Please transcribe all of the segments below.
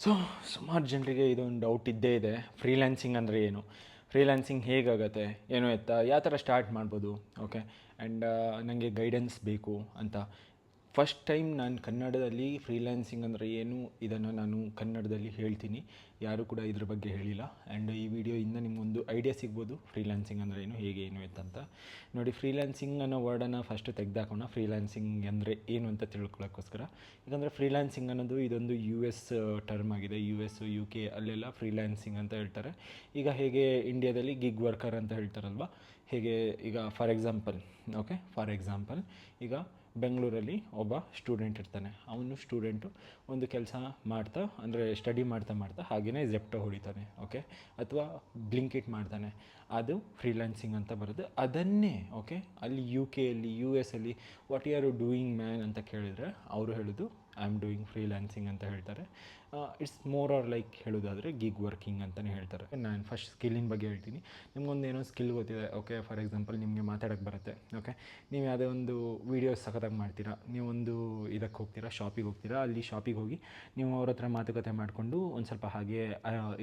So ಸುಮಾರು ಜನರಿಗೆ ಇದೊಂದು ಡೌಟ್ ಇದ್ದೇ ಇದೆ, ಫ್ರೀಲ್ಯಾನ್ಸಿಂಗ್ ಅಂದರೆ ಏನು, ಫ್ರೀಲ್ಯಾನ್ಸಿಂಗ್ ಹೇಗಾಗತ್ತೆ, ಏನು ಎತ್ತ, ಯಾವ ಥರ ಸ್ಟಾರ್ಟ್ ಮಾಡ್ಬೋದು. ಓಕೆ, ಆ್ಯಂಡ್ ನನಗೆ ಗೈಡೆನ್ಸ್ ಬೇಕು ಅಂತ. ಫಸ್ಟ್ ಟೈಮ್ ನಾನು ಕನ್ನಡದಲ್ಲಿ ಫ್ರೀಲ್ಯಾನ್ಸಿಂಗ್ ಅಂದರೆ ಏನು ಇದನ್ನು ನಾನು ಕನ್ನಡದಲ್ಲಿ ಹೇಳ್ತೀನಿ. ಯಾರೂ ಕೂಡ ಇದ್ರ ಬಗ್ಗೆ ಹೇಳಿಲ್ಲ. ಆ್ಯಂಡ್ ಈ ವಿಡಿಯೋಯಿಂದ ನಿಮಗೊಂದು ಐಡಿಯಾ ಸಿಗ್ಬೋದು ಫ್ರೀಲ್ಯಾನ್ಸಿಂಗ್ ಅಂದರೆ ಏನು, ಹೇಗೆ ಏನು ಎತ್ತಂತ. ನೋಡಿ, ಫ್ರೀಲ್ಯಾನ್ಸಿಂಗ್ ಅನ್ನೋ ವರ್ಡನ್ನು ಫಸ್ಟು ತೆಗೆದಾಕೋಣ. ಫ್ರೀಲ್ಯಾನ್ಸಿಂಗ್ ಅಂದರೆ ಏನು ಅಂತ ತಿಳ್ಕೊಳ್ಳೋಕ್ಕೋಸ್ಕರ. ಯಾಕಂದರೆ ಫ್ರೀಲ್ಯಾನ್ಸಿಂಗ್ ಅನ್ನೋದು ಇದೊಂದು ಯು ಎಸ್ ಟರ್ಮ್ ಆಗಿದೆ. ಯು ಎಸ್, ಯು ಕೆ ಅಲ್ಲೆಲ್ಲ ಫ್ರೀಲ್ಯಾನ್ಸಿಂಗ್ ಅಂತ ಹೇಳ್ತಾರೆ. ಈಗ ಹೇಗೆ ಇಂಡಿಯಾದಲ್ಲಿ ಗಿಗ್ ವರ್ಕರ್ ಅಂತ ಹೇಳ್ತಾರಲ್ವ, ಹೇಗೆ ಈಗ ಫಾರ್ ಎಕ್ಸಾಂಪಲ್ ಈಗ ಬೆಂಗಳೂರಲ್ಲಿ ಒಬ್ಬ ಸ್ಟೂಡೆಂಟ್ ಇರ್ತಾನೆ. ಅವನು ಸ್ಟೂಡೆಂಟು ಒಂದು ಕೆಲಸ ಮಾಡ್ತಾ, ಅಂದರೆ ಸ್ಟಡಿ ಮಾಡ್ತಾ ಹಾಗೆಯೇ ಜೆಪ್ಟೋ ಹೊಡಿತಾನೆ. ಓಕೆ, ಅಥವಾ ಬ್ಲಿಂಕಿಟ್ ಮಾಡ್ತಾನೆ. ಅದು ಫ್ರೀಲ್ಯಾನ್ಸಿಂಗ್ ಅಂತ ಬರುತ್ತೆ. ಅದನ್ನೇ ಓಕೆ, ಅಲ್ಲಿ ಯು ಕೆಯಲ್ಲಿ, ಯು ಎಸ್ ಅಲ್ಲಿ what you are doing man ಅಂತ ಕೇಳಿದರೆ ಅವರು ಹೇಳೋದು ಐ ಆಮ್ ಡೂಯಿಂಗ್ ಫ್ರೀಲ್ಯಾನ್ಸಿಂಗ್ ಅಂತ ಹೇಳ್ತಾರೆ. ಇಟ್ಸ್ ಮೋರ್ ಆರ್ ಲೈಕ್ ಹೇಳೋದಾದರೆ ಗಿಗ್ ವರ್ಕಿಂಗ್ ಅಂತಲೇ ಹೇಳ್ತಾರೆ. ನಾನು ಫಸ್ಟ್ ಸ್ಕಿಲ್ಲಿನ ಬಗ್ಗೆ ಹೇಳ್ತೀನಿ. ನಿಮ್ಗೊಂದು ಏನೋ ಸ್ಕಿಲ್ ಗೊತ್ತಿದೆ. ಓಕೆ, ಫಾರ್ ಎಕ್ಸಾಂಪಲ್ ನಿಮಗೆ ಮಾತಾಡೋಕ್ಕೆ ಬರುತ್ತೆ. ಓಕೆ, ನೀವು ಯಾವುದೇ ಒಂದು ವೀಡಿಯೋಸ್ ಸಖತ್ತಾಗಿ ಮಾಡ್ತೀರಾ, ನೀವೊಂದು ಇದಕ್ಕೆ ಹೋಗ್ತೀರಾ, ಶಾಪಿಗೆ ಹೋಗ್ತೀರಾ. ಅಲ್ಲಿ ಶಾಪಿಗೆ ಹೋಗಿ ನೀವು ಅವ್ರ ಹತ್ರ ಮಾತುಕತೆ ಮಾಡಿಕೊಂಡು ಒಂದು ಸ್ವಲ್ಪ ಹಾಗೆ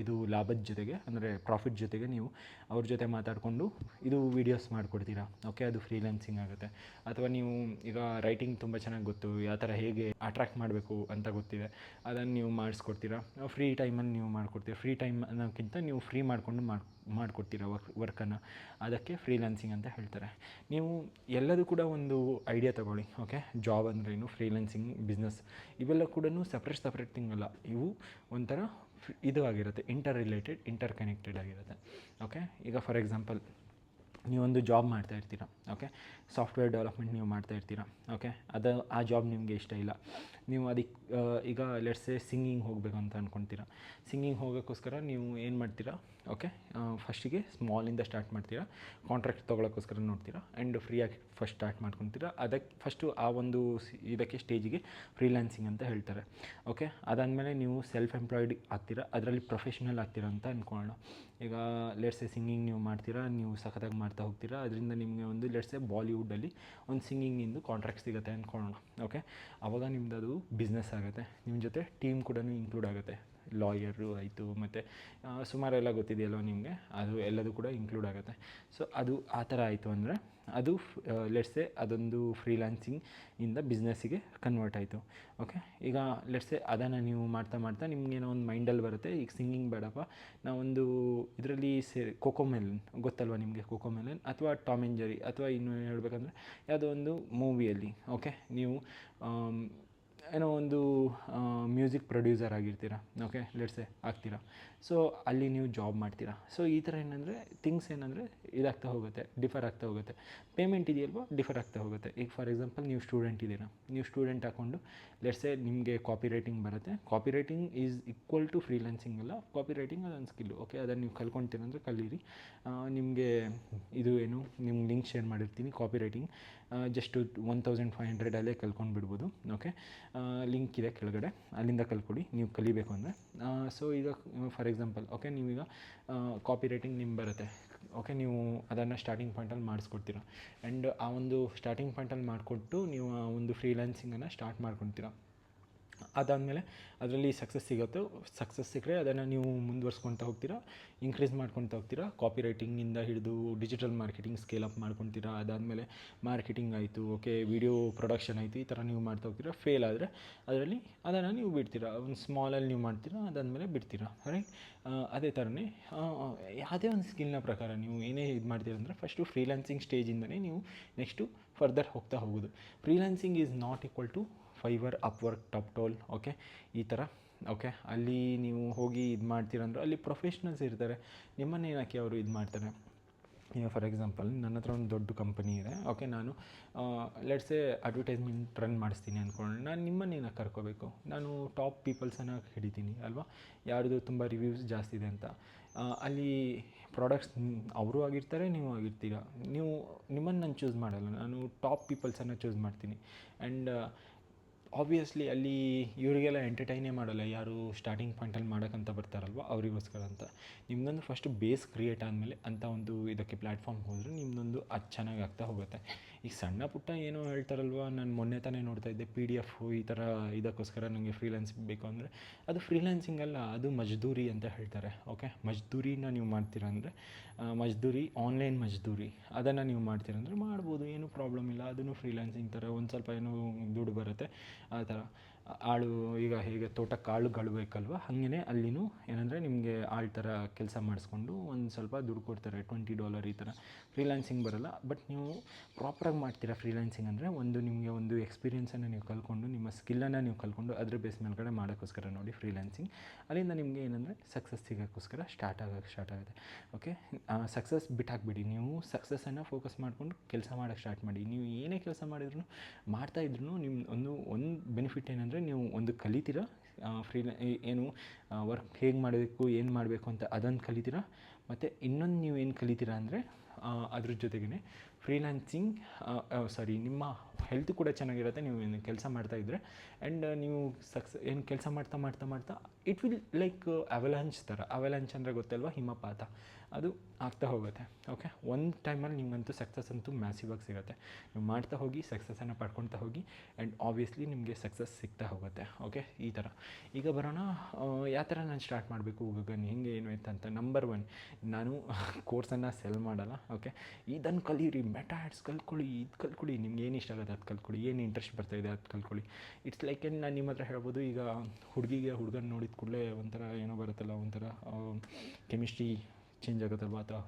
ಇದು ಲಾಭದ ಜೊತೆಗೆ, ಅಂದರೆ ಪ್ರಾಫಿಟ್ ಜೊತೆಗೆ ನೀವು ಅವ್ರ ಜೊತೆ ಮಾತಾಡಿಕೊಂಡು ಇದು ವೀಡಿಯೋಸ್ ಮಾಡಿಕೊಡ್ತೀರಾ. ಓಕೆ, ಅದು ಫ್ರೀಲ್ಯಾನ್ಸಿಂಗ್ ಆಗುತ್ತೆ. ಅಥವಾ ನೀವು ಈಗ ರೈಟಿಂಗ್ ತುಂಬ ಚೆನ್ನಾಗಿ ಗೊತ್ತು, ಯಾವ ಥರ ಹೇಗೆ ಅಟ್ರ್ಯಾಕ್ಟ್ ಮಾಡಬೇಕು ಅಂತ ಗೊತ್ತಿದೆ, ಅದನ್ನು ನೀವು ಮಾಡಿಸ್ಕೊಡ್ತೀರಾ. ಫ್ರೀ ಟೈಮಲ್ಲಿ ನೀವು ಮಾಡಿಕೊಡ್ತೀರಾ. ಫ್ರೀ ಟೈಮ್ ಅನ್ನೋಕ್ಕಿಂತ ನೀವು ಫ್ರೀ ಮಾಡಿಕೊಂಡು ಮಾಡಿಕೊಡ್ತೀರಾ ವರ್ಕನ್ನು. ಅದಕ್ಕೆ ಫ್ರೀಲ್ಯಾನ್ಸಿಂಗ್ ಅಂತ ಹೇಳ್ತಾರೆ. ನೀವು ಎಲ್ಲದೂ ಕೂಡ ಒಂದು ಐಡಿಯಾ ತೊಗೊಳ್ಳಿ. ಓಕೆ, ಜಾಬ್ ಅಂದ್ರೇನು, ಫ್ರೀಲ್ಯಾನ್ಸಿಂಗ್, ಬಿಸ್ನೆಸ್, ಇವೆಲ್ಲ ಕೂಡ ಸಪ್ರೇಟ್ ಥಿಂಗ್ ಅಲ್ಲ. ಇವು ಒಂಥರ ಇದು ಆಗಿರುತ್ತೆ, ಇಂಟರ್ ಕನೆಕ್ಟೆಡ್ ಆಗಿರುತ್ತೆ. ಓಕೆ, ಈಗ ಫಾರ್ ಎಕ್ಸಾಂಪಲ್ ನೀವೊಂದು ಜಾಬ್ ಮಾಡ್ತಾ ಇರ್ತೀರಾ. ಓಕೆ, ಸಾಫ್ಟ್ವೇರ್ ಡೆವಲಪ್ಮೆಂಟ್ ನೀವು ಮಾಡ್ತಾ ಇರ್ತೀರಾ. ಓಕೆ, ಆ ಜಾಬ್ ನಿಮಗೆ ಇಷ್ಟ ಇಲ್ಲ. ನೀವು ಅದಕ್ಕೆ ಈಗ ಲೆಟ್ಸೇ ಸಿಂಗಿಂಗ್ ಹೋಗಬೇಕು ಅಂತ ಅಂದ್ಕೊಳ್ತೀರಾ. ಸಿಂಗಿಂಗ್ ಹೋಗೋಕ್ಕೋಸ್ಕರ ನೀವು ಏನು ಮಾಡ್ತೀರಾ? ಓಕೆ, ಫಸ್ಟಿಗೆ ಸ್ಮಾಲಿಂದ ಸ್ಟಾರ್ಟ್ ಮಾಡ್ತೀರಾ. ಕಾಂಟ್ರಾಕ್ಟ್ ತೊಗೊಳಕ್ಕೋಸ್ಕರ ನೋಡ್ತೀರಾ. ಆ್ಯಂಡ್ ಫ್ರೀಯಾಗಿ ಫಸ್ಟ್ ಸ್ಟಾರ್ಟ್ ಮಾಡ್ಕೊತೀರಾ. ಅದಕ್ಕೆ ಫಸ್ಟು ಆ ಒಂದು ಇದಕ್ಕೆ ಸ್ಟೇಜಿಗೆ ಫ್ರೀಲ್ಯಾನ್ಸಿಂಗ್ ಅಂತ ಹೇಳ್ತಾರೆ. ಓಕೆ, ಅದಾದಮೇಲೆ ನೀವು ಸೆಲ್ಫ್ ಎಂಪ್ಲಾಯ್ಡ್ ಆಗ್ತೀರಾ, ಅದರಲ್ಲಿ ಪ್ರೊಫೆಷ್ನಲ್ ಆಗ್ತೀರಾ ಅಂತ ಅಂದ್ಕೊಳ್ಳೋಣ. ಈಗ ಲೆಟ್ಸೇ ಸಿಂಗಿಂಗ್ ನೀವು ಮಾಡ್ತೀರಾ, ನೀವು ಸಖತ್ತಾಗಿ ಮಾಡ್ತಾ ಹೋಗ್ತೀರಾ. ಅದರಿಂದ ನಿಮಗೆ ಒಂದು ಲೆಟ್ಸೇ ಬಾಲಿವುಡ್ಡಲ್ಲಿ ಒಂದು ಸಿಂಗಿಂಗಿಂದು ಕಾಂಟ್ರಾಕ್ಟ್ ಸಿಗುತ್ತೆ ಅಂದ್ಕೊಳ್ಳೋಣ. ಓಕೆ, ಆವಾಗ ನಿಮ್ದು ಅದು ಬಿಸ್ನೆಸ್ ಆಗುತ್ತೆ. ನಿಮ್ಮ ಜೊತೆ ಟೀಮ್ ಕೂಡ ಇನ್ಕ್ಲೂಡ್ ಆಗುತ್ತೆ. ಲಾಯರು ಆಯಿತು, ಮತ್ತು ಸುಮಾರೆಲ್ಲ ಗೊತ್ತಿದೆಯಲ್ವ ನಿಮಗೆ, ಅದು ಎಲ್ಲದೂ ಕೂಡ ಇನ್ಕ್ಲೂಡ್ ಆಗುತ್ತೆ. ಸೊ ಅದು ಆ ಥರ ಆಯಿತು ಅಂದರೆ ಅದು ಲೆಟ್ಸೇ ಅದೊಂದು ಫ್ರೀಲ್ಯಾನ್ಸಿಂಗ್ ಇಂದ ಬಿಸ್ನೆಸ್ಸಿಗೆ ಕನ್ವರ್ಟ್ ಆಯಿತು. ಓಕೆ, ಈಗ ಲೆಟ್ಸೇ ಅದನ್ನು ನೀವು ಮಾಡ್ತಾ ನಿಮಗೇನೋ ಒಂದು ಮೈಂಡಲ್ಲಿ ಬರುತ್ತೆ, ಈಗ ಸಿಂಗಿಂಗ್ ಬೇಡಪ್ಪ, ನಾವೊಂದು ಇದರಲ್ಲಿ ಕೊಕೊಮೆಲನ್ ಗೊತ್ತಲ್ವ ನಿಮಗೆ, ಕೊಕೊಮೆಲನ್ ಅಥವಾ ಟಾಮ್ ಆ್ಯಂಡ್ ಜೆರ್ರಿ, ಅಥವಾ ಇನ್ನೂ ಹೇಳ್ಬೇಕಂದ್ರೆ ಯಾವುದೋ ಒಂದು ಮೂವಿಯಲ್ಲಿ ಓಕೆ ನೀವು ಏನೋ ಒಂದು ಮ್ಯೂಸಿಕ್ ಪ್ರೊಡ್ಯೂಸರ್ ಆಗಿರ್ತೀರ. ಓಕೆ, ಲೆಟ್ಸೇ ಆಗ್ತೀರಾ. ಸೊ ಅಲ್ಲಿ ನೀವು ಜಾಬ್ ಮಾಡ್ತೀರಾ. ಸೊ ಈ ಥರ ಏನಂದರೆ ಥಿಂಗ್ಸ್ ಏನಂದರೆ ಇದಾಗ್ತಾ ಹೋಗುತ್ತೆ, ಡಿಫರ್ ಆಗ್ತಾ ಹೋಗುತ್ತೆ. ಪೇಮೆಂಟ್ ಇದೆಯಲ್ವ, ಡಿಫರ್ ಆಗ್ತಾ ಹೋಗುತ್ತೆ. ಈಗ ಫಾರ್ ಎಕ್ಸಾಂಪಲ್ ನೀವು ಸ್ಟೂಡೆಂಟ್ ಇದ್ದೀರಾ. ನೀವು ಸ್ಟೂಡೆಂಟ್ ಹಾಕ್ಕೊಂಡು ಲೆಟ್ಸೇ ನಿಮಗೆ ಕಾಪಿ ರೈಟಿಂಗ್ ಬರುತ್ತೆ. Copy writing is equal to freelancing ಅಲ್ಲ. ಕಾಪಿ ರೈಟಿಂಗ್ ಅದೊಂದು ಸ್ಕಿಲ್ಲು. ಓಕೆ, ಅದನ್ನು ನೀವು ಕಲ್ತ್ಕೊಂತೀರಂದರೆ ಕಲೀರಿ. ನಿಮಗೆ ಇದು ಏನು, ನಿಮ್ಗೆ ಲಿಂಕ್ ಶೇರ್ ಮಾಡಿರ್ತೀನಿ. ಕಾಪಿ ರೈಟಿಂಗ್ ಜಸ್ಟು 1500 ಅಲ್ಲೇ ಕಲ್ತ್ಕೊಂಡು ಬಿಡ್ಬೋದು. ಓಕೆ, ಲಿಂಕ್ ಇದೆ ಕೆಳಗಡೆ, ಅಲ್ಲಿಂದ ಕಲ್ತ್ಕೊಳ್ಳಿ ನೀವು ಕಲಿಬೇಕು ಅಂದರೆ. ಸೊ ಈಗ ಫಾರ್ ಎಕ್ಸಾಂಪಲ್ ಓಕೆ, ನೀವೀಗ ಕಾಪಿ ರೈಟಿಂಗ್ ನಿಮ್ಗೆ ಬರುತ್ತೆ. ಓಕೆ, ನೀವು ಅದನ್ನು ಸ್ಟಾರ್ಟಿಂಗ್ ಪಾಯಿಂಟಲ್ಲಿ ಮಾಡಿಸ್ಕೊಡ್ತೀರ. ಆ್ಯಂಡ್ ಆ ಒಂದು ಸ್ಟಾರ್ಟಿಂಗ್ ಪಾಯಿಂಟಲ್ಲಿ ಮಾಡಿಕೊಟ್ಟು ನೀವು ಆ ಒಂದು ಫ್ರೀಲ್ಯಾನ್ಸಿಂಗನ್ನು ಸ್ಟಾರ್ಟ್ ಮಾಡ್ಕೊತೀರ. ಅದಾದಮೇಲೆ ಅದರಲ್ಲಿ ಸಕ್ಸಸ್ ಸಿಕ್ಕರೆ ಅದನ್ನು ನೀವು ಮುಂದುವರ್ಸ್ಕೊತಾ ಹೋಗ್ತೀರಾ, ಇನ್ಕ್ರೀಸ್ ಮಾಡ್ಕೊತಾ ಹೋಗ್ತೀರಾ. ಕಾಪಿ ರೈಟಿಂಗಿಂದ ಹಿಡಿದು ಡಿಜಿಟಲ್ ಮಾರ್ಕೆಟಿಂಗ್ ಸ್ಕೇಲ್ ಅಪ್ ಮಾಡ್ಕೊತೀರಾ. ಅದಾದಮೇಲೆ ಮಾರ್ಕೆಟಿಂಗ್ ಆಯಿತು, ಓಕೆ, ವಿಡಿಯೋ ಪ್ರೊಡಕ್ಷನ್ ಆಯಿತು, ಈ ಥರ ನೀವು ಮಾಡ್ತಾ ಹೋಗ್ತೀರಾ. ಫೇಲ್ ಆದರೆ ಅದರಲ್ಲಿ ಅದನ್ನು ನೀವು ಬಿಡ್ತೀರಾ. ಒಂದು ಸ್ಮಾಲಲ್ಲಿ ನೀವು ಮಾಡ್ತೀರಾ, ಅದಾದಮೇಲೆ ಬಿಡ್ತೀರಾ. ರೈಟ್, ಅದೇ ಥರನೇ ಯಾವುದೇ ಒಂದು ಸ್ಕಿಲ್ನ ಪ್ರಕಾರ ನೀವು ಏನೇ ಇದು ಮಾಡ್ತೀರ ಅಂದರೆ ಫಸ್ಟು ಫ್ರೀಲ್ಯಾನ್ಸಿಂಗ್ ಸ್ಟೇಜಿಂದನೇ ನೀವು ನೆಕ್ಸ್ಟು ಫರ್ದರ್ ಹೋಗ್ತಾ ಹೋಗೋದು. Freelancing is not equal to Fiverr, Upwork, Toptal. Okay, ಈ ಥರ. ಓಕೆ, ಅಲ್ಲಿ ನೀವು ಹೋಗಿ ಇದು ಮಾಡ್ತೀರಂದ್ರೆ ಅಲ್ಲಿ ಪ್ರೊಫೆಷ್ನಲ್ಸ್ ಇರ್ತಾರೆ. ನಿಮ್ಮನ್ನು ಏನಕ್ಕೆ ಅವರು ಇದು ಮಾಡ್ತಾರೆ. ಈಗ ಫಾರ್ ಎಕ್ಸಾಂಪಲ್ ನನ್ನ ಹತ್ರ ಒಂದು ದೊಡ್ಡ ಕಂಪನಿ ಇದೆ. ಓಕೆ, ನಾನು ಲೆಟ್ಸೇ ಅಡ್ವರ್ಟೈಸ್ಮೆಂಟ್ ರನ್ ಮಾಡಿಸ್ತೀನಿ ಅಂದ್ಕೊಂಡು ನಾನು ನಿಮ್ಮನ್ನೇನ ಕರ್ಕೋಬೇಕು. ನಾನು ಟಾಪ್ ಪೀಪಲ್ಸನ್ನು ಹಿಡಿತೀನಿ ಅಲ್ವಾ, ಯಾರ್ದು ತುಂಬ ರಿವ್ಯೂಸ್ ಜಾಸ್ತಿ ಇದೆ ಅಂತ. ಅಲ್ಲಿ ಪ್ರಾಡಕ್ಟ್ಸ್ ಅವರು ಆಗಿರ್ತಾರೆ, ನೀವು ಆಗಿರ್ತೀರ. ನಿಮ್ಮನ್ನು ನಾನು ಚೂಸ್ ಮಾಡಲ್ಲ, ನಾನು ಟಾಪ್ ಪೀಪಲ್ಸನ್ನು ಚೂಸ್ ಮಾಡ್ತೀನಿ. ಆ್ಯಂಡ್ ಆಬ್ವಿಯಸ್ಲಿ ಅಲ್ಲಿ ಇವರಿಗೆಲ್ಲ ಎಂಟರ್ಟೈನೇ ಮಾಡಲ್ಲ, ಯಾರು ಸ್ಟಾರ್ಟಿಂಗ್ ಪಾಯಿಂಟಲ್ಲಿ ಮಾಡೋಕ್ಕಂತ ಬರ್ತಾರಲ್ವ ಅವರಿಗೋಸ್ಕರ ಅಂತ. ನಿಮ್ಮದೊಂದು ಫಸ್ಟ್ ಬೇಸ್ ಕ್ರಿಯೇಟ್ ಆದಮೇಲೆ ಅಂತ ಒಂದು ಇದಕ್ಕೆ ಪ್ಲ್ಯಾಟ್ಫಾರ್ಮ್ ಹೋದರೆ ನಿಮ್ಮದೊಂದು ಅದು ಚೆನ್ನಾಗಿ ಆಗ್ತಾ ಹೋಗುತ್ತೆ. ಈಗ ಸಣ್ಣ ಪುಟ್ಟ ಏನೋ ಹೇಳ್ತಾರಲ್ವ, ನಾನು ಮೊನ್ನೆ ತಾನೇ ನೋಡ್ತಾ ಇದ್ದೆ PDF ಈ ಥರ ಇದಕ್ಕೋಸ್ಕರ ನನಗೆ ಫ್ರೀಲ್ಯಾನ್ಸಿಂಗ್ ಬೇಕು ಅಂದರೆ ಅದು ಫ್ರೀಲ್ಯಾನ್ಸಿಂಗ್ ಅಲ್ಲ, ಅದು ಮಜ್ದೂರಿ ಅಂತ ಹೇಳ್ತಾರೆ. ಓಕೆ, ಮಜ್ದೂರಿನ ನೀವು ಮಾಡ್ತೀರಾ ಅಂದರೆ ಮಜ್ದೂರಿ, ಆನ್ಲೈನ್ ಮಜ್ದೂರಿ, ಅದನ್ನು ನೀವು ಮಾಡ್ತೀರಂದರೆ ಮಾಡ್ಬೋದು, ಏನೂ ಪ್ರಾಬ್ಲಮ್ ಇಲ್ಲ. ಅದನ್ನು ಫ್ರೀಲ್ಯಾನ್ಸಿಂಗ್ ಥರ ಒಂದು ಸ್ವಲ್ಪ ಏನೋ ದುಡ್ಡು ಬರುತ್ತೆ ಆ ಥರ. ಆಳು ಈಗ ಹೇಗೆ ತೋಟಕ್ಕೆ ಆಳುಗಳು ಬೇಕಲ್ವ, ಹಾಗೇ ಅಲ್ಲಿನೂ ಏನಂದರೆ ನಿಮಗೆ ಆಳು ಥರ ಕೆಲಸ ಮಾಡಿಸ್ಕೊಂಡು ಒಂದು ಸ್ವಲ್ಪ ದುಡ್ಡು ಕೊಡ್ತಾರೆ, $20 ಈ ಥರ. ಫ್ರೀಲ್ಯಾನ್ಸಿಂಗ್ ಬರೋಲ್ಲ, ಬಟ್ ನೀವು ಪ್ರಾಪರಾಗಿ ಮಾಡ್ತೀರಾ ಫ್ರೀಲ್ಯಾನ್ಸಿಂಗ್ ಅಂದರೆ ನಿಮಗೆ ಒಂದು ಎಕ್ಸ್ಪೀರಿಯೆನ್ಸನ್ನು ನೀವು ಕಲ್ತ್ಕೊಂಡು, ನಿಮ್ಮ ಸ್ಕಿಲ್ಲನ್ನು ನೀವು ಕಲ್ತ್ಕೊಂಡು ಅದ್ರ ಬೇಸ್ ಮೇಲ್ಗಡೆ ಮಾಡೋಕ್ಕೋಸ್ಕರ ನೋಡಿ ಫ್ರೀಲ್ಯಾನ್ಸಿಂಗ್. ಅಲ್ಲಿಂದ ನಿಮಗೆ ಏನಂದರೆ ಸಕ್ಸಸ್ ಸಿಗೋಕ್ಕೋಸ್ಕರ ಸ್ಟಾರ್ಟ್ ಆಗುತ್ತೆ. ಓಕೆ, ಸಕ್ಸಸ್ ಬಿಟ್ಟಾಕ್ಬಿಡಿ, ನೀವು ಸಕ್ಸಸ್ಸನ್ನು ಫೋಕಸ್ ಮಾಡಿಕೊಂಡು ಕೆಲಸ ಮಾಡೋಕ್ಕೆ ಸ್ಟಾರ್ಟ್ ಮಾಡಿ. ನೀವು ಏನೇ ಕೆಲಸ ಮಾಡಿದ್ರು ಮಾಡ್ತಾಯಿದ್ರು ನಿಮ್ಮ ಒಂದು ಬೆನಿಫಿಟ್ ಏನಂದರೆ ನೀವು ಒಂದು ಕಲಿತೀರಾ, ಏನು ವರ್ಕ್ ಹೇಗೆ ಮಾಡಬೇಕು, ಏನು ಮಾಡಬೇಕು ಅಂತ ಅದನ್ನು ಕಲಿತೀರಾ. ಮತ್ತು ಇನ್ನೊಂದು ನೀವು ಏನು ಕಲಿತೀರಾ ಅಂದರೆ ಅದ್ರ ಜೊತೆಗೇ ಫ್ರೀಲ್ಯಾನ್ಸಿಂಗ್ ನಿಮ್ಮ ಹೆಲ್ತ್ ಕೂಡ ಚೆನ್ನಾಗಿರುತ್ತೆ ನೀವು ಏನು ಕೆಲಸ ಮಾಡ್ತಾಯಿದ್ರೆ. ಆ್ಯಂಡ್ ನೀವು ಏನು ಕೆಲಸ ಮಾಡ್ತಾ ಇಟ್ ವಿಲ್ ಲೈಕ್ ಅವಲಾಂಚ್ ಥರ. ಅವಲಾಂಚ್ ಅಂದರೆ ಗೊತ್ತಲ್ವ, ಹಿಮಪಾತ, ಅದು ಆಗ್ತಾ ಹೋಗುತ್ತೆ. ಓಕೆ, ಒಂದು ಟೈಮಲ್ಲಿ ನಿಮಗಂತೂ ಸಕ್ಸಸ್ ಅಂತೂ ಮ್ಯಾಸಿವ್ ಆಗಿ ಸಿಗುತ್ತೆ. ನೀವು ಮಾಡ್ತಾ ಹೋಗಿ ಸಕ್ಸಸ್ಸನ್ನು ಪಡ್ಕೊಳ್ತಾ ಹೋಗಿ, ಆ್ಯಂಡ್ ಆಬ್ವಿಯಸ್ಲಿ ನಿಮಗೆ ಸಕ್ಸಸ್ ಸಿಗ್ತಾ ಹೋಗುತ್ತೆ. ಓಕೆ, ಈ ಥರ. ಈಗ ಬರೋಣ, ಯಾವ ಥರ ನಾನು ಸ್ಟಾರ್ಟ್ ಮಾಡಬೇಕು ಗಗನ್, ಹೆಂಗೆ ಏನು ಅಂತ. ನಂಬರ್ 1, ನಾನು ಕೋರ್ಸನ್ನು ಸೆಲ್ ಮಾಡಲ್ಲ. ಓಕೆ, ಇದನ್ನು ಕಲೀರಿ, ಮೆಟಾ ಆ್ಯಡ್ಸ್ ಕಲ್ತ್ಕೊಳ್ಳಿ, ಇದು ಕಲ್ತ್ಕೊಳ್ಳಿ, ನಿಮ್ಗೆ ಏನು ಇಷ್ಟ ಆಗುತ್ತೆ ಅದು ಕಲ್ತ್ಕೊಳ್ಳಿ, ಏನು ಇಂಟ್ರೆಸ್ಟ್ ಬರ್ತಾಯಿದೆ ಅದು ಕಲ್ತ್ಕೊಳ್ಳಿ. ಇಟ್ಸ್ ಲೈಕ್ ನಾನು ನಿಮ್ಮ ಹತ್ರ ಹೇಳ್ಬೋದು, ಈಗ ಹುಡುಗನ ನೋಡಿದ ಕೂಡಲೇ ಒಂಥರ ಏನೋ ಬರುತ್ತಲ್ಲ, ಒಂಥರ ಕೆಮಿಸ್ಟ್ರಿ ಚೇಂಜ್ ಆಗುತ್ತಲ್ವ, ಅಥವಾ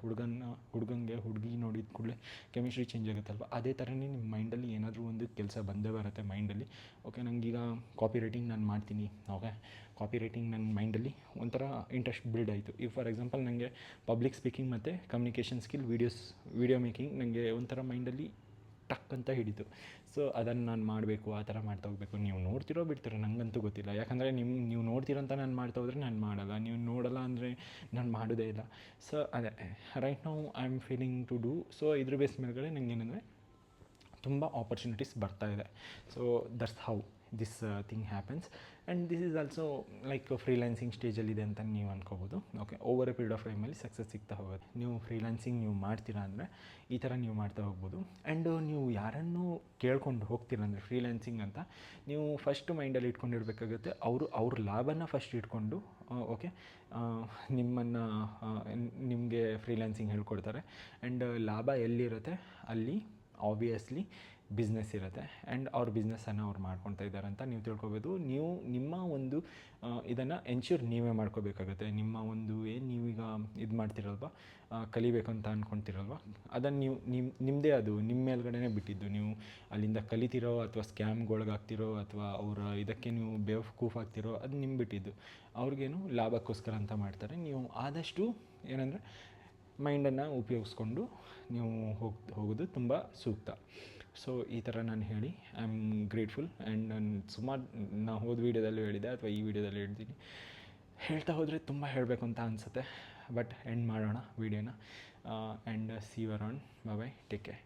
ಹುಡುಗಂಗೆ ಹುಡುಗಿ ನೋಡಿದ ಕೂಡಲೇ ಕೆಮಿಸ್ಟ್ರಿ ಚೇಂಜ್ ಆಗುತ್ತಲ್ವ, ಅದೇ ಥರನೇ ನಿಮ್ಮ ಮೈಂಡಲ್ಲಿ ಏನಾದರೂ ಒಂದು ಕೆಲಸ ಬಂದೇ ಬರುತ್ತೆ ಮೈಂಡಲ್ಲಿ. ಓಕೆ, ನನಗೀಗ ಕಾಪಿ ರೈಟಿಂಗ್ ನಾನು ಮಾಡ್ತೀನಿ. ಓಕೆ, ಕಾಪಿ ರೈಟಿಂಗ್ ನನ್ನ ಮೈಂಡಲ್ಲಿ ಒಂಥರ ಇಂಟ್ರೆಸ್ಟ್ ಬಿಲ್ಡ್ ಆಯಿತು. ಈಗ ಫಾರ್ ಎಕ್ಸಾಂಪಲ್ ನನಗೆ ಪಬ್ಲಿಕ್ ಸ್ಪೀಕಿಂಗ್ ಮತ್ತು ಕಮ್ಯುನಿಕೇಷನ್ ಸ್ಕಿಲ್, ವೀಡಿಯೋ ಮೇಕಿಂಗ್ ನನಗೆ ಒಂಥರ ಮೈಂಡಲ್ಲಿ ಟಕ್ ಅಂತ ಹಿಡಿತು. ಸೊ ಅದನ್ನು ನಾನು ಮಾಡಬೇಕು, ಆ ಥರ ಮಾಡ್ತಾ ಹೋಗಬೇಕು. ನೀವು ನೋಡ್ತಿರೋ ಬಿಡ್ತೀರೋ ನನಗಂತೂ ಗೊತ್ತಿಲ್ಲ, ಯಾಕಂದರೆ ನೀವು ನೋಡ್ತೀರೋ ಅಂತ ನಾನು ಮಾಡ್ತಾ ಹೋದರೆ ನಾನು ಮಾಡಲ್ಲ, ನೀವು ನೋಡಲ್ಲ ಅಂದರೆ ನಾನು ಮಾಡೋದೇ ಇಲ್ಲ. ಸೊ ಅದೇ right now I am feeling to do. So ಇದ್ರ ಬೇಸ್ ಮೇಲ್ಗಡೆ ನನಗೇನೆಂದರೆ ತುಂಬ ಆಪರ್ಚುನಿಟೀಸ್ ಬರ್ತಾಯಿದೆ. So that's how this thing happens. And this is also like freelancing ಸ್ಟೇಜಲ್ಲಿದೆ ಅಂತ ನೀವು ಅನ್ಕೋಬೋದು. Okay, over a period of ಟೈಮಲ್ಲಿ ಸಕ್ಸಸ್ ಸಿಗ್ತಾ ಹೋಗುತ್ತೆ. ನೀವು ಫ್ರೀಲ್ಯಾನ್ಸಿಂಗ್ ನೀವು ಮಾಡ್ತೀರಾ ಅಂದರೆ ಈ ಥರ ನೀವು ಮಾಡ್ತಾ ಹೋಗ್ಬೋದು. ಆ್ಯಂಡ್ ನೀವು ಯಾರನ್ನು ಕೇಳ್ಕೊಂಡು ಹೋಗ್ತೀರ ಅಂದರೆ ಫ್ರೀಲ್ಯಾನ್ಸಿಂಗ್ ಅಂತ, ನೀವು ಫಸ್ಟ್ ಮೈಂಡಲ್ಲಿ ಇಟ್ಕೊಂಡಿರ್ಬೇಕಾಗುತ್ತೆ, ಅವ್ರ ಲಾಭನ ಫಸ್ಟ್ ಇಟ್ಕೊಂಡು ಓಕೆ ನಿಮಗೆ ಫ್ರೀಲ್ಯಾನ್ಸಿಂಗ್ ಹೇಳ್ಕೊಡ್ತಾರೆ. ಆ್ಯಂಡ್ ಲಾಭ ಎಲ್ಲಿರುತ್ತೆ ಅಲ್ಲಿ ಆಬ್ವಿಯಸ್ಲಿ ಬಿಸ್ನೆಸ್ ಇರುತ್ತೆ. ಆ್ಯಂಡ್ ಅವ್ರ ಬಿಸ್ನೆಸ್ಸನ್ನು ಅವ್ರು ಮಾಡ್ಕೊಳ್ತಾ ಇದ್ದಾರೆ ಅಂತ ನೀವು ತಿಳ್ಕೊಬೋದು. ನೀವು ನಿಮ್ಮ ಒಂದು ಇದನ್ನು ಎನ್ಶ್ಯೂರ್ ನೀವೇ ಮಾಡ್ಕೋಬೇಕಾಗುತ್ತೆ. ನಿಮ್ಮ ಒಂದು ಏನು ನೀವೀಗ ಇದು ಮಾಡ್ತಿರಲ್ವ, ಕಲಿಬೇಕು ಅಂತ ಅಂದ್ಕೊಳ್ತಿರಲ್ವ, ಅದನ್ನು ನಿಮ್ಮದೇ, ಅದು ನಿಮ್ಮ ಮೇಲ್ಗಡೆ ಬಿಟ್ಟಿದ್ದು. ನೀವು ಅಲ್ಲಿಂದ ಕಲಿತಿರೋ ಅಥವಾ ಸ್ಕ್ಯಾಮ್ಗೊಳಗಾಗ್ತಿರೋ ಅಥವಾ ಅವರ ಇದಕ್ಕೆ ನೀವು ಬೇವಕೂಫ್ ಆಗ್ತಿರೋ, ಅದು ನಿಮ್ಗೆ ಬಿಟ್ಟಿದ್ದು. ಅವ್ರಿಗೇನು ಲಾಭಕ್ಕೋಸ್ಕರ ಅಂತ ಮಾಡ್ತಾರೆ. ನೀವು ಆದಷ್ಟು ಏನಂದರೆ ಮೈಂಡನ್ನು ಉಪಯೋಗಿಸ್ಕೊಂಡು ನೀವು ಹೋಗೋದು ತುಂಬ ಸೂಕ್ತ. ಸೊ ಈ ಥರ ನಾನು ಹೇಳಿ ಐ ಆಮ್ ಗ್ರೇಟ್ಫುಲ್. ಆ್ಯಂಡ್ ನಾನು ಹೋದ ವೀಡಿಯೋದಲ್ಲೂ ಹೇಳಿದೆ ಅಥವಾ ಈ ವಿಡಿಯೋದಲ್ಲಿ ಹೇಳ್ತೀನಿ, ಹೇಳ್ತಾ ಹೋದರೆ ತುಂಬ ಹೇಳಬೇಕು ಅಂತ ಅನಿಸುತ್ತೆ. ಬಟ್ ಎಂಡ್ ಮಾಡೋಣ ವೀಡಿಯೋನ. And see you around. Bye bye, take care.